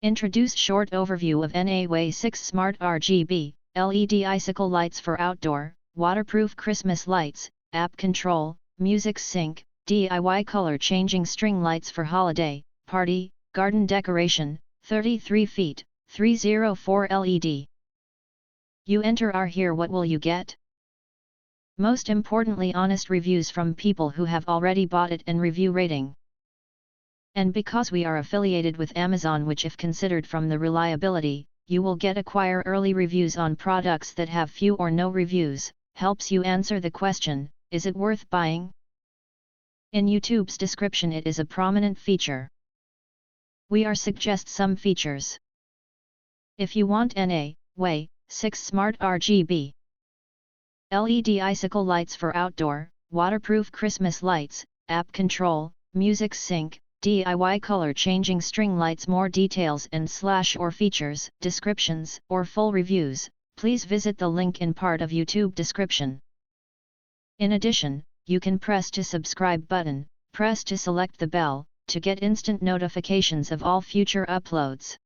Introduce short overview of NAWEISIX Smart RGB LED Icicle Lights for outdoor, waterproof Christmas lights, app control, music sync, DIY color changing string lights for holiday, party, garden decoration, 33 feet, 304 LED. You enter our here, what will you get? Most importantly, honest reviews from people who have already bought it and review rating. And because we are affiliated with Amazon, which if considered from the reliability, you will get acquire early reviews on products that have few or no reviews, helps you answer the question, is it worth buying? In YouTube's description it is a prominent feature. We are suggest some features. If you want NAWEISIX Smart RGB LED Icicle Lights for outdoor, waterproof Christmas lights, app control, music sync, DIY color changing string lights. More details and / or features, descriptions or full reviews, please visit the link in part of YouTube description. In addition, you can press to subscribe button, press to select the bell, to get instant notifications of all future uploads.